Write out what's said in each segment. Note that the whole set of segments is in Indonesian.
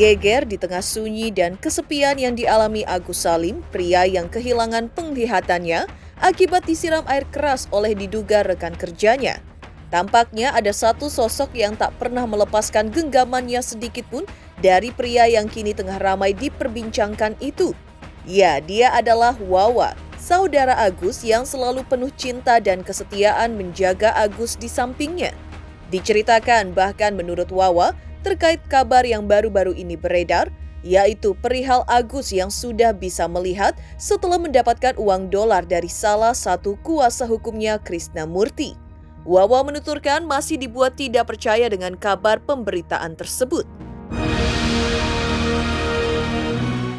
Geger di tengah sunyi dan kesepian yang dialami Agus Salim, pria yang kehilangan penglihatannya akibat disiram air keras oleh diduga rekan kerjanya. Tampaknya ada satu sosok yang tak pernah melepaskan genggamannya sedikit pun dari pria yang kini tengah ramai diperbincangkan itu. Ya, dia adalah Wawa, saudara Agus yang selalu penuh cinta dan kesetiaan menjaga Agus di sampingnya. Diceritakan bahkan menurut Wawa, terkait kabar yang baru-baru ini beredar, yaitu perihal Agus yang sudah bisa melihat setelah mendapatkan uang dolar dari salah satu kuasa hukumnya Krisnamurti. Wawa menuturkan masih dibuat tidak percaya dengan kabar pemberitaan tersebut.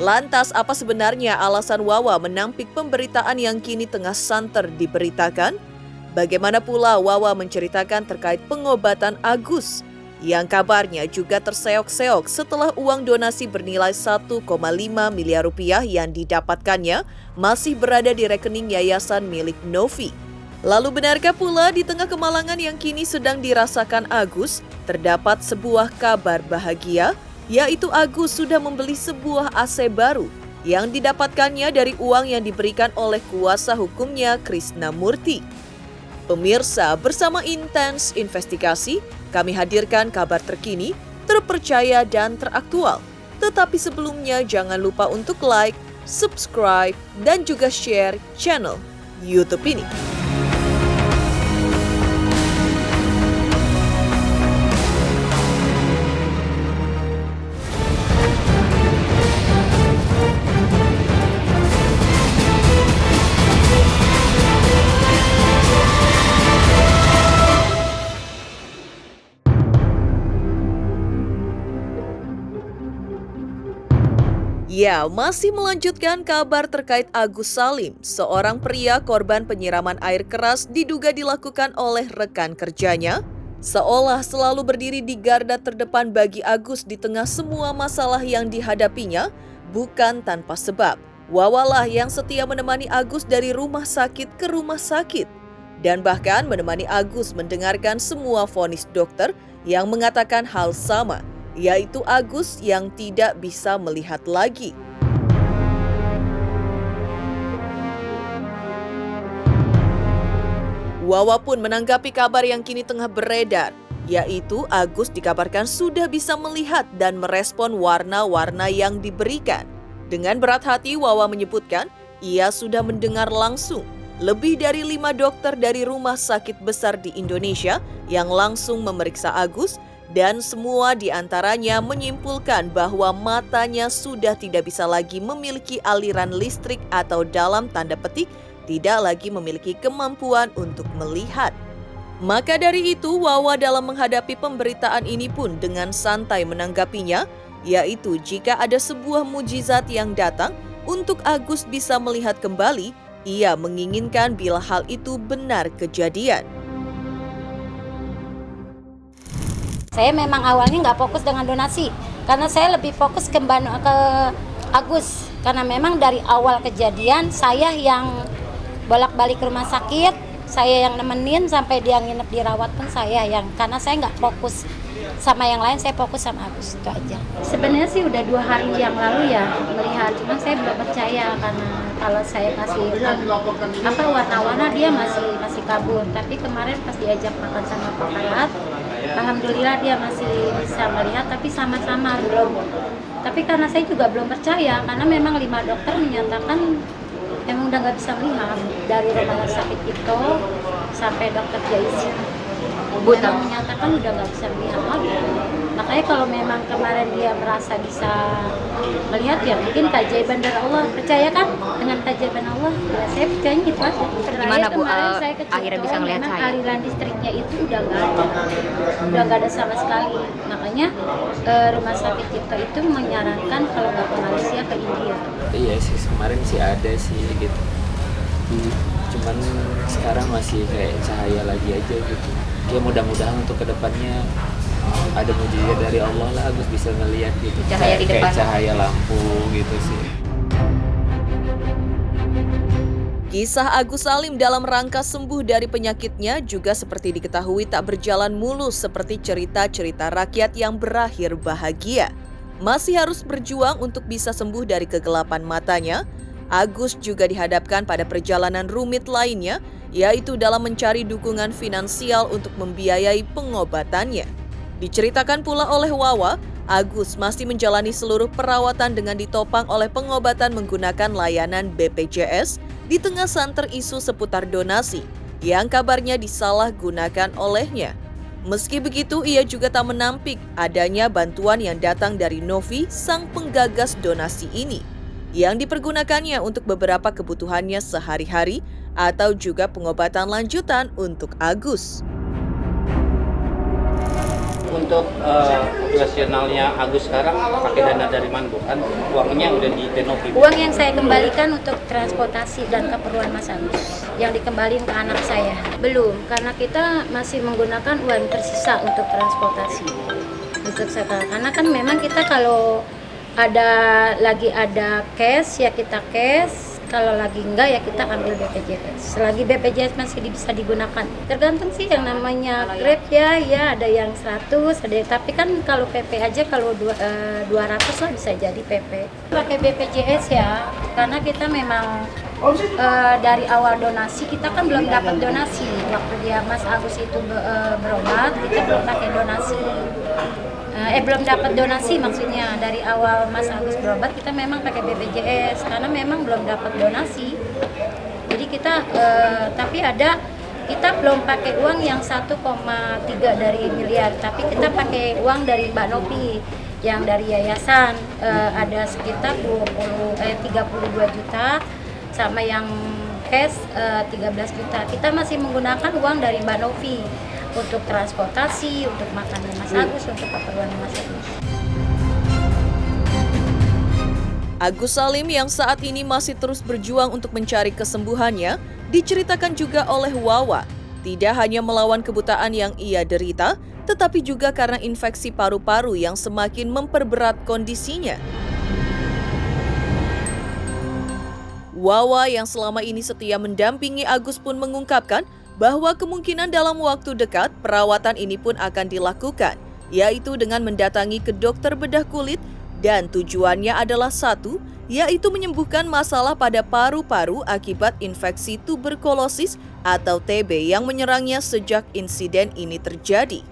Lantas apa sebenarnya alasan Wawa menampik pemberitaan yang kini tengah santer diberitakan? Bagaimana pula Wawa menceritakan terkait pengobatan Agus, yang kabarnya juga terseok-seok setelah uang donasi bernilai 1,5 miliar rupiah yang didapatkannya masih berada di rekening yayasan milik Novi. Lalu benarkah pula di tengah kemalangan yang kini sedang dirasakan Agus, terdapat sebuah kabar bahagia, yaitu Agus sudah membeli sebuah AC baru yang didapatkannya dari uang yang diberikan oleh kuasa hukumnya Krisnamurti. Pemirsa, bersama Intens Investigasi, kami hadirkan kabar terkini, terpercaya dan teraktual. Tetapi sebelumnya jangan lupa untuk like, subscribe, dan juga share channel YouTube ini. Ya, masih melanjutkan kabar terkait Agus Salim, seorang pria korban penyiraman air keras diduga dilakukan oleh rekan kerjanya, seolah selalu berdiri di garda terdepan bagi Agus di tengah semua masalah yang dihadapinya, bukan tanpa sebab. Wawalah yang setia menemani Agus dari rumah sakit ke rumah sakit, dan bahkan menemani Agus mendengarkan semua vonis dokter yang mengatakan hal sama, yaitu Agus yang tidak bisa melihat lagi. Wawa pun menanggapi kabar yang kini tengah beredar, yaitu Agus dikabarkan sudah bisa melihat dan merespon warna-warna yang diberikan. Dengan berat hati, Wawa menyebutkan ia sudah mendengar langsung lebih dari 5 dokter dari rumah sakit besar di Indonesia yang langsung memeriksa Agus, dan semua di antaranya menyimpulkan bahwa matanya sudah tidak bisa lagi memiliki aliran listrik atau dalam tanda petik tidak lagi memiliki kemampuan untuk melihat. Maka dari itu, Wawa dalam menghadapi pemberitaan ini pun dengan santai menanggapinya, yaitu jika ada sebuah mujizat yang datang untuk Agus bisa melihat kembali, ia menginginkan bila hal itu benar kejadian. Saya memang awalnya nggak fokus dengan donasi, karena saya lebih fokus ke Agus. Karena memang dari awal kejadian, saya yang bolak-balik ke rumah sakit, saya yang nemenin sampai dia nginep dirawat pun saya yang, karena saya nggak fokus sama yang lain, saya fokus sama Agus, itu aja. Sebenarnya sih udah 2 hari yang lalu ya melihat, cuma saya belum percaya karena kalau saya kasih warna-warna dia masih kabur. Tapi kemarin pas diajak makan sama Pak Hayat, alhamdulillah dia masih bisa melihat, tapi sama-sama belum. Tapi karena saya juga belum percaya, karena memang 5 dokter menyatakan emang udah nggak bisa melihat, dari rumah sakit itu sampai dokter Jaisi memang menyatakan udah nggak bisa melihat lagi. Makanya kalau memang kemarin dia merasa bisa melihat, ya mungkin keajaiban dari Allah. Percaya kan dengan keajaiban Allah? Ya saya percaya gitu aja. Gimana Bu saya akhirnya bisa melihat memang saya? aliran listriknya itu udah nggak ada sama sekali. Makanya rumah sakit Cipto itu menyarankan kalau nggak ke Malaysia ke India. Iya sih, kemarin sih ada sih gitu. Cuman sekarang masih kayak cahaya lagi aja gitu. Ya mudah-mudahan untuk kedepannya ada mujizat dari Allah lah, Agus bisa ngelihat gitu. Cahaya di depan. Kayak cahaya lampu gitu sih. Kisah Agus Salim dalam rangka sembuh dari penyakitnya juga seperti diketahui tak berjalan mulus seperti cerita-cerita rakyat yang berakhir bahagia. masih harus berjuang untuk bisa sembuh dari kegelapan matanya, Agus juga dihadapkan pada perjalanan rumit lainnya, yaitu dalam mencari dukungan finansial untuk membiayai pengobatannya. Diceritakan pula oleh Wawa, Agus masih menjalani seluruh perawatan dengan ditopang oleh pengobatan menggunakan layanan BPJS di tengah santer isu seputar donasi yang kabarnya disalahgunakan olehnya. Meski begitu, ia juga tak menampik adanya bantuan yang datang dari Novi, sang penggagas donasi ini, yang dipergunakannya untuk beberapa kebutuhannya sehari-hari atau juga pengobatan lanjutan untuk Agus. Untuk operasionalnya Agus sekarang pakai dana dari mana, Bu? Kan uangnya udah di Novi. Uang yang saya kembalikan untuk transportasi dan keperluan Mas Agus, yang dikembalikan ke anak saya. Belum, karena kita masih menggunakan uang tersisa untuk transportasi. Untuk sekarang, karena kan memang kita kalau ada cash ya kita cash, kalau lagi enggak ya kita ambil BPJS. Selagi BPJS masih bisa digunakan. Tergantung sih yang namanya Grab ya ada yang 100, tapi kan kalau PP aja kalau 200 lah bisa jadi PP. Pakai BPJS ya, karena kita memang dari awal donasi kita kan belum dapat donasi. Waktu dia Mas Agus itu berobat, kita belum pakai donasi. Belum dapat donasi, maksudnya dari awal Mas Agus berobat kita memang pakai BPJS karena memang belum dapat donasi. Jadi kita tapi kita belum pakai uang yang 1,3 dari miliar, tapi kita pakai uang dari Mbak Novi yang dari yayasan, ada sekitar 32 juta sama yang cash 13 juta. Kita masih menggunakan uang dari Mbak Novi untuk transportasi, untuk makanan Mas Agus, untuk keperluan Mas Agus. Agus Salim yang saat ini masih terus berjuang untuk mencari kesembuhannya, diceritakan juga oleh Wawa, tidak hanya melawan kebutaan yang ia derita, tetapi juga karena infeksi paru-paru yang semakin memperberat kondisinya. Wawa yang selama ini setia mendampingi Agus pun mengungkapkan bahwa kemungkinan dalam waktu dekat perawatan ini pun akan dilakukan, yaitu dengan mendatangi ke dokter bedah kulit, dan tujuannya adalah satu, yaitu menyembuhkan masalah pada paru-paru akibat infeksi tuberkulosis atau TB yang menyerangnya sejak insiden ini terjadi.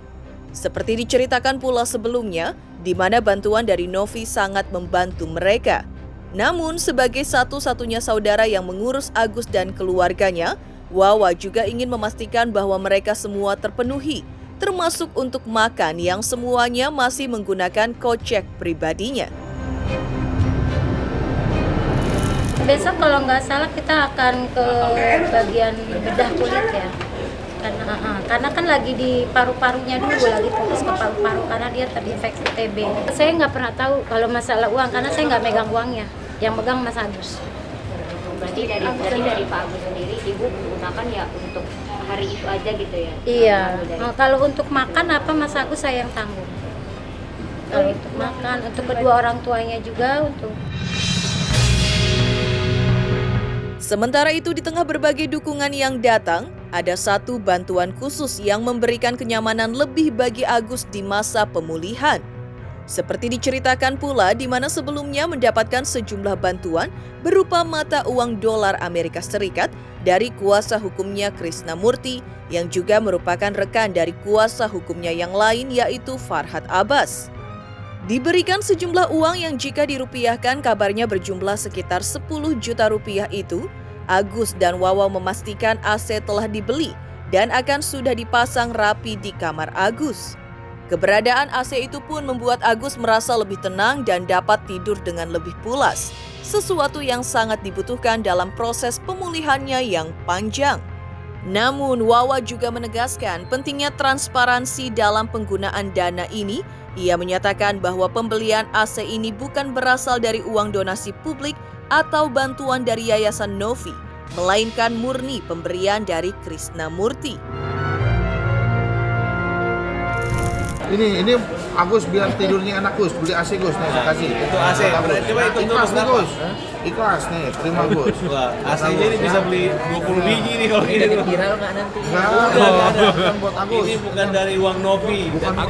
Seperti diceritakan pula sebelumnya, di mana bantuan dari Novi sangat membantu mereka. Namun sebagai satu-satunya saudara yang mengurus Agus dan keluarganya, Wawa juga ingin memastikan bahwa mereka semua terpenuhi, termasuk untuk makan yang semuanya masih menggunakan kocek pribadinya. Besok kalau nggak salah kita akan ke bagian bedah kulit ya, karena kan lagi di paru-parunya dulu, lagi fokus ke paru-paru karena dia terinfeksi TB. Saya nggak pernah tahu kalau masalah uang karena saya nggak megang uangnya, yang megang Mas Agus. Berarti dari Pak Agus sendiri Ibu gunakan ya untuk hari itu aja gitu ya? Iya, kalau untuk makan apa Mas Agus saya yang tanggung. Kalau untuk makan, untuk kedua orang tuanya juga untuk. Sementara itu di tengah berbagai dukungan yang datang, ada satu bantuan khusus yang memberikan kenyamanan lebih bagi Agus di masa pemulihan. Seperti diceritakan pula di mana sebelumnya mendapatkan sejumlah bantuan berupa mata uang dolar Amerika Serikat dari kuasa hukumnya Krisnamurti yang juga merupakan rekan dari kuasa hukumnya yang lain yaitu Farhad Abbas. Diberikan sejumlah uang yang jika dirupiahkan kabarnya berjumlah sekitar 10 juta rupiah itu, Agus dan Wawa memastikan AC telah dibeli dan akan sudah dipasang rapi di kamar Agus. Keberadaan AC itu pun membuat Agus merasa lebih tenang dan dapat tidur dengan lebih pulas, sesuatu yang sangat dibutuhkan dalam proses pemulihannya yang panjang. Namun, Wawa juga menegaskan pentingnya transparansi dalam penggunaan dana ini. Ia menyatakan bahwa pembelian AC ini bukan berasal dari uang donasi publik atau bantuan dari Yayasan Novi, melainkan murni pemberian dari Krisnamurti. Ini Agus biar tidurnya enak Gus, beli AC Gus, nih saya kasih. Itu AC, berarti coba itu Gus. ikhlas nih, terima Gus. Wah, aslinya ini bisa beli 20 biji nih kalau gini. Viral nggak nanti? Bukan buat Agus. Ini bukan dari uang Novi.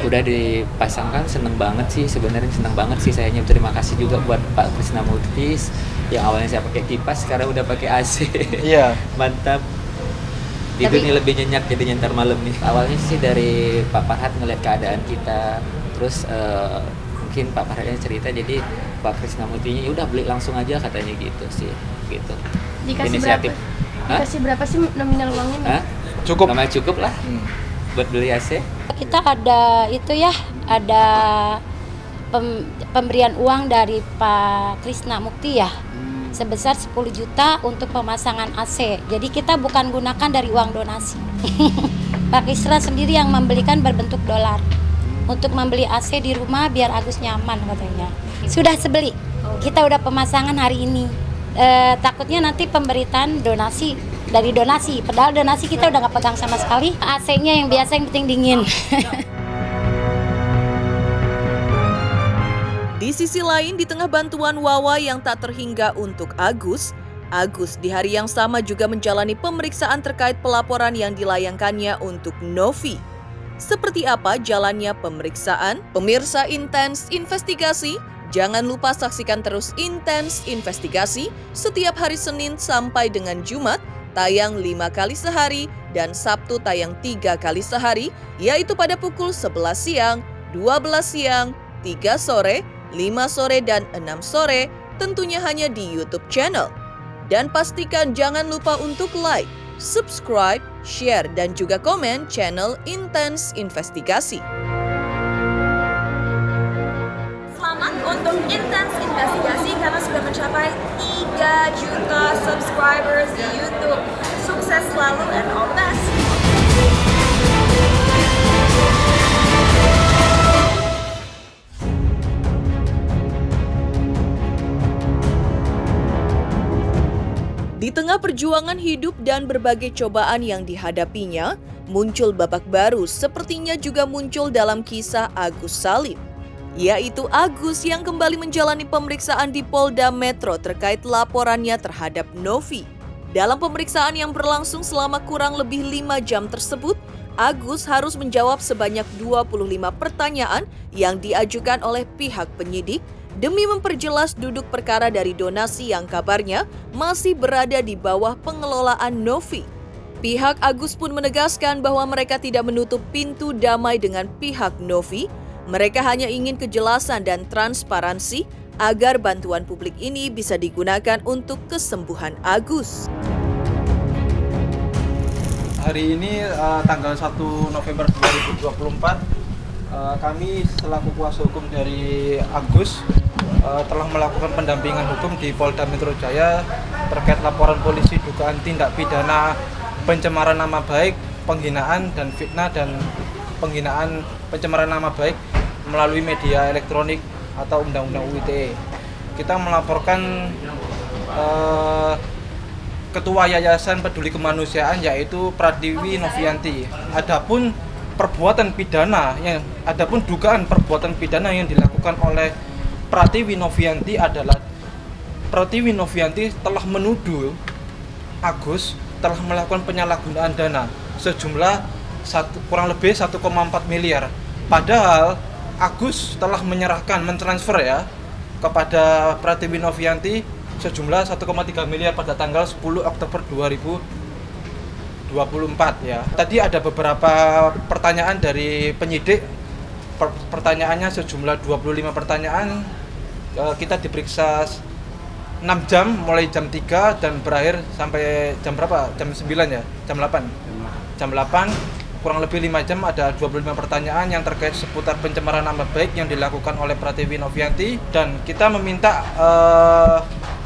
Udah dipasangkan, seneng banget sih sebenarnya, seneng banget sih sayanya. Terima kasih juga buat Pak Krisnamurti yang awalnya saya pakai kipas, sekarang udah pakai AC. Iya. Mantap. Tidur nih lebih nyenyak jadi ntar malam nih. Awalnya sih dari Pak Farhad ngeliat keadaan kita, terus mungkin Pak Farhadnya cerita, jadi Pak Krisnamurtinya udah beli langsung aja katanya gitu sih, gitu. Dikasih Inisiatif. berapa? Dikasih berapa sih nominal uangnya? Hah? Cukup. Namanya cukup lah buat beli AC. Kita ada itu ya, ada pemberian uang dari Pak Krisna Mukti ya, sebesar 10 juta untuk pemasangan AC. Jadi kita bukan gunakan dari uang donasi. Pak Krisna sendiri yang membelikan berbentuk dolar untuk membeli AC di rumah biar Agus nyaman katanya. Sudah sebeli, kita udah pemasangan hari ini. Takutnya nanti pemberitaan donasi dari donasi, padahal donasi kita udah nggak pegang sama sekali. AC-nya yang biasa, yang penting dingin. Di sisi lain, di tengah bantuan Wawa yang tak terhingga untuk Agus di hari yang sama juga menjalani pemeriksaan terkait pelaporan yang dilayangkannya untuk Novi. Seperti apa jalannya pemeriksaan? Pemirsa Intens Investigasi, jangan lupa saksikan terus Intens Investigasi setiap hari Senin sampai dengan Jumat, tayang 5 kali sehari dan Sabtu tayang 3 kali sehari, yaitu pada pukul 11 siang, 12 siang, 3 sore, 5 sore dan 6 sore, tentunya hanya di YouTube channel. Dan pastikan jangan lupa untuk like, subscribe, share, dan juga komen channel Intens Investigasi. Selamat untuk Intens Investigasi karena sudah mencapai 3 juta subscribers di YouTube. Sukses selalu and all the best! Di tengah perjuangan hidup dan berbagai cobaan yang dihadapinya, muncul babak baru sepertinya juga muncul dalam kisah Agus Salim, yaitu Agus yang kembali menjalani pemeriksaan di Polda Metro terkait laporannya terhadap Novi. Dalam pemeriksaan yang berlangsung selama kurang lebih 5 jam tersebut, Agus harus menjawab sebanyak 25 pertanyaan yang diajukan oleh pihak penyidik demi memperjelas duduk perkara dari donasi yang kabarnya masih berada di bawah pengelolaan Novi. Pihak Agus pun menegaskan bahwa mereka tidak menutup pintu damai dengan pihak Novi. Mereka hanya ingin kejelasan dan transparansi agar bantuan publik ini bisa digunakan untuk kesembuhan Agus. Hari ini tanggal 1 November 2024, kami selaku kuasa hukum dari Agus telah melakukan pendampingan hukum di Polda Metro Jaya terkait laporan polisi dugaan tindak pidana pencemaran nama baik, penghinaan dan fitnah dan penghinaan pencemaran nama baik melalui media elektronik atau Undang-Undang UITE. Kita melaporkan Ketua Yayasan Peduli Kemanusiaan yaitu Pratiwi Novianti. Adapun dugaan perbuatan pidana yang dilakukan oleh Pratiwi Novianti adalah Pratiwi Novianti telah menuduh Agus telah melakukan penyalahgunaan dana sejumlah kurang lebih 1,4 miliar. Padahal Agus telah mentransfer ya kepada Pratiwi Novianti sejumlah 1,3 miliar pada tanggal 10 Oktober 2024 ya. Tadi ada beberapa pertanyaan dari penyidik. Pertanyaannya sejumlah 25 pertanyaan. Kita diperiksa 6 jam mulai jam 3 dan berakhir sampai jam berapa? Jam 9 ya? Jam 8. Jam 8 kurang lebih 5 jam ada 25 pertanyaan yang terkait seputar pencemaran nama baik yang dilakukan oleh Pratiwi Novianti, dan kita meminta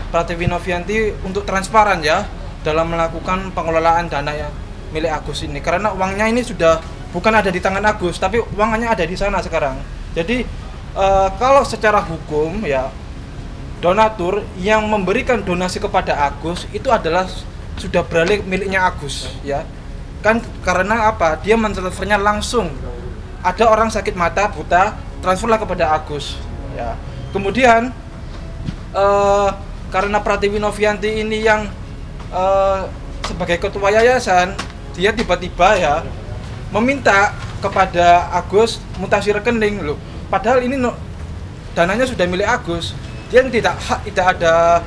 Pratiwi Novianti untuk transparan ya dalam melakukan pengelolaan dana yang milik Agus ini, karena uangnya ini sudah bukan ada di tangan Agus tapi uangnya ada di sana sekarang. Jadi kalau secara hukum ya, donatur yang memberikan donasi kepada Agus itu adalah sudah beralih miliknya Agus ya. Kan karena apa? Dia mentransfernya langsung. Ada orang sakit mata, buta, transferlah kepada Agus ya. Kemudian karena Pratiwi Novianti ini yang sebagai ketua yayasan, dia tiba-tiba ya meminta kepada Agus mutasi rekening loh. Padahal ini dananya sudah milik Agus. Dia tidak ada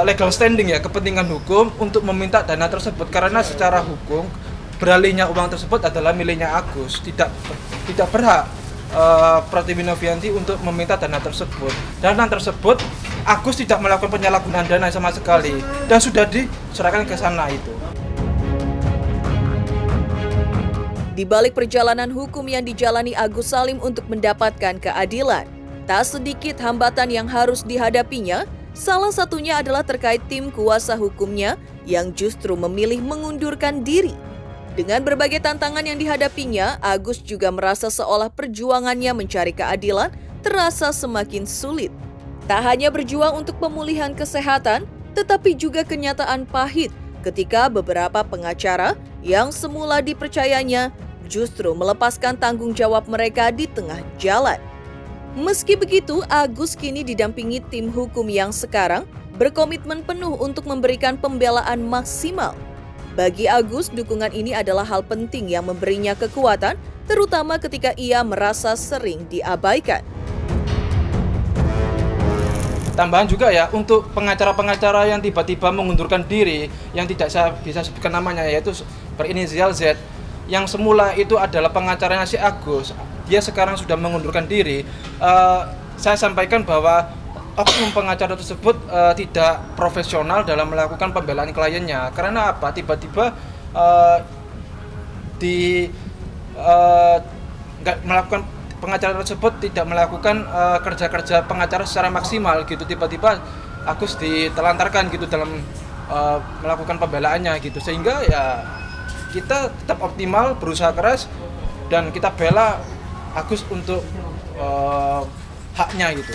legal standing ya, kepentingan hukum untuk meminta dana tersebut, karena secara hukum beralihnya uang tersebut adalah miliknya Agus. Tidak berhak Pratiwi Novianti untuk meminta dana tersebut. Dana tersebut Agus tidak melakukan penyalahgunaan dana sama sekali dan sudah diserahkan ke sana itu. Di balik perjalanan hukum yang dijalani Agus Salim untuk mendapatkan keadilan, tak sedikit hambatan yang harus dihadapinya. Salah satunya adalah terkait tim kuasa hukumnya yang justru memilih mengundurkan diri. Dengan berbagai tantangan yang dihadapinya, Agus juga merasa seolah perjuangannya mencari keadilan terasa semakin sulit. Tak hanya berjuang untuk pemulihan kesehatan, tetapi juga kenyataan pahit ketika beberapa pengacara yang semula dipercayanya justru melepaskan tanggung jawab mereka di tengah jalan. Meski begitu, Agus kini didampingi tim hukum yang sekarang berkomitmen penuh untuk memberikan pembelaan maksimal. Bagi Agus, dukungan ini adalah hal penting yang memberinya kekuatan, terutama ketika ia merasa sering diabaikan. Tambahan juga ya, untuk pengacara-pengacara yang tiba-tiba mengundurkan diri, yang tidak saya bisa sebutkan namanya, yaitu berinisial Z, yang semula itu adalah pengacaranya si Agus, dia sekarang sudah mengundurkan diri. Saya sampaikan bahwa oknum pengacara tersebut tidak profesional dalam melakukan pembelaan kliennya. Karena apa? Tiba-tiba melakukan pengacara tersebut tidak melakukan kerja-kerja pengacara secara maksimal gitu. Tiba-tiba Agus ditelantarkan gitu dalam melakukan pembelaannya gitu. Sehingga ya kita tetap optimal, berusaha keras, dan kita bela Agus untuk haknya gitu.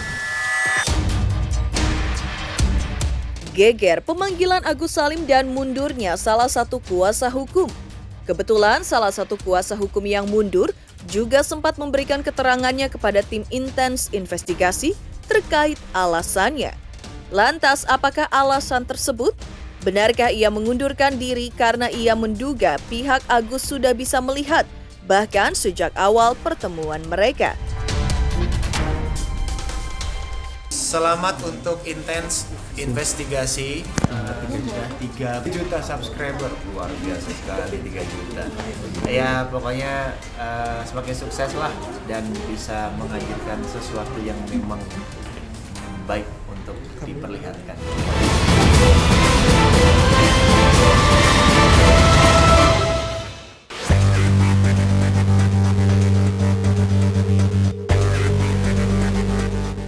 Geger pemanggilan Agus Salim dan mundurnya salah satu kuasa hukum. Kebetulan salah satu kuasa hukum yang mundur juga sempat memberikan keterangannya kepada tim intens investigasi terkait alasannya. Lantas, apakah alasan tersebut? Benarkah ia mengundurkan diri karena ia menduga pihak Agus sudah bisa melihat bahkan sejak awal pertemuan mereka? Selamat untuk intens investigasi. 3 juta subscriber, luar biasa sekali 3 juta. Ya pokoknya semakin sukses lah dan bisa menghadirkan sesuatu yang memang baik untuk diperlihatkan.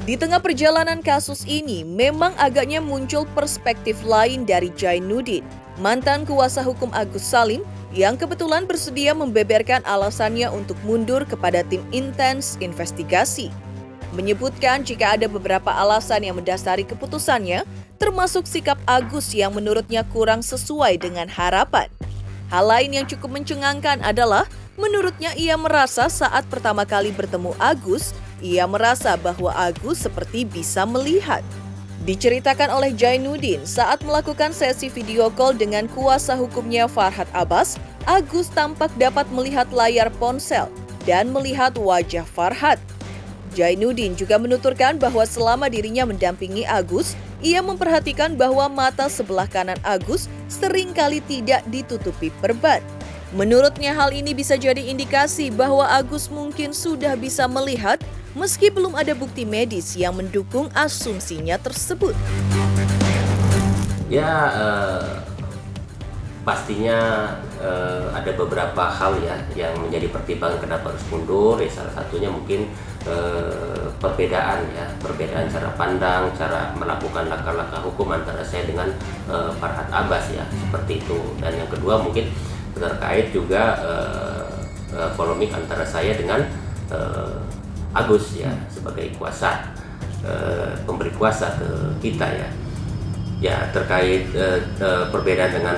Di tengah perjalanan kasus ini, memang agaknya muncul perspektif lain dari Jainuddin, mantan kuasa hukum Agus Salim, yang kebetulan bersedia membeberkan alasannya untuk mundur kepada tim intens investigasi. Menyebutkan jika ada beberapa alasan yang mendasari keputusannya, termasuk sikap Agus yang menurutnya kurang sesuai dengan harapan. Hal lain yang cukup mencengangkan adalah, menurutnya ia merasa saat pertama kali bertemu Agus, ia merasa bahwa Agus seperti bisa melihat. Diceritakan oleh Jainuddin saat melakukan sesi video call dengan kuasa hukumnya Farhad Abbas, Agus tampak dapat melihat layar ponsel dan melihat wajah Farhad. Jainuddin juga menuturkan bahwa selama dirinya mendampingi Agus, ia memperhatikan bahwa mata sebelah kanan Agus seringkali tidak ditutupi perban. Menurutnya hal ini bisa jadi indikasi bahwa Agus mungkin sudah bisa melihat meski belum ada bukti medis yang mendukung asumsinya tersebut. Ya, pastinya ada beberapa hal ya yang menjadi pertimbangan kenapa harus mundur. Ya, salah satunya mungkin perbedaan cara pandang, cara melakukan langkah-langkah hukum antara saya dengan Farhad Abbas ya, seperti itu. Dan yang kedua mungkin terkait juga polemik antara saya dengan Agus ya, sebagai kuasa, pemberi kuasa ke kita ya. Ya, terkait perbedaan dengan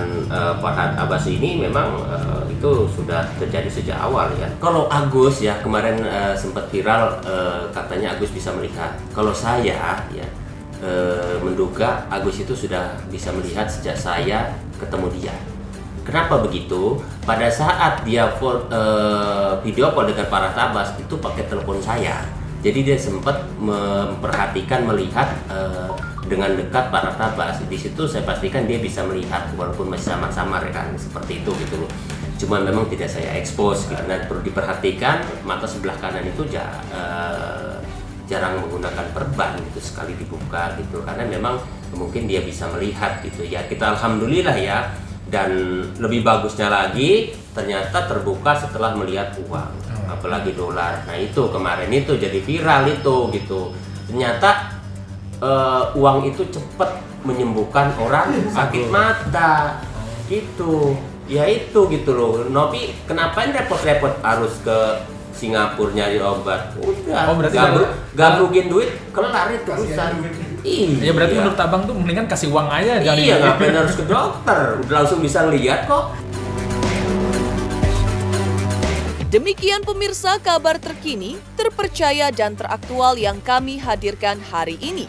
Farhad Abbas ini memang itu sudah terjadi sejak awal ya. Kalau Agus ya kemarin sempat viral, katanya Agus bisa melihat. Kalau saya ya menduga Agus itu sudah bisa melihat sejak saya ketemu dia. Kenapa begitu? Pada saat dia video call dengan Pak Tabas itu pakai telepon saya. Jadi dia sempat memperhatikan, melihat dengan dekat Pak Tabas. Di situ saya pastikan dia bisa melihat walaupun masih samar-samar kan, seperti itu gitu loh. Cuma memang tidak saya expose karena perlu diperhatikan mata sebelah kanan itu jarang menggunakan perban gitu, sekali dibuka gitu, karena memang mungkin dia bisa melihat gitu ya. Kita alhamdulillah ya, dan lebih bagusnya lagi ternyata terbuka setelah melihat uang, apalagi dolar. Nah itu kemarin itu jadi viral itu gitu, ternyata uang itu cepat menyembuhkan orang sakit mata gitu ya, itu gitu loh. Nopi kenapa repot-repot harus ke Singapura nyari obat? Udah, gabrugin duit, kelar itu urusan. Iya, berarti menurut abang tuh mendingan kasih uang aja. Iya, ngapain harus ke dokter? Udah langsung bisa lihat kok. Demikian pemirsa kabar terkini, terpercaya dan teraktual yang kami hadirkan hari ini.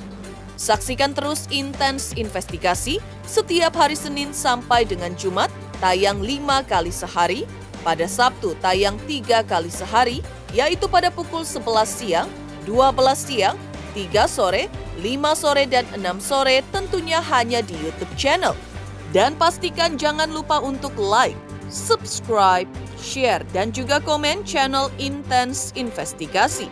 Saksikan terus Intens Investigasi setiap hari Senin sampai dengan Jumat, tayang 5 kali sehari. Pada Sabtu tayang 3 kali sehari, yaitu pada pukul 11 siang, 12 siang, 3 sore, 5 sore, dan 6 sore, tentunya hanya di YouTube channel. Dan pastikan jangan lupa untuk like, subscribe, share, dan juga komen channel Intens Investigasi.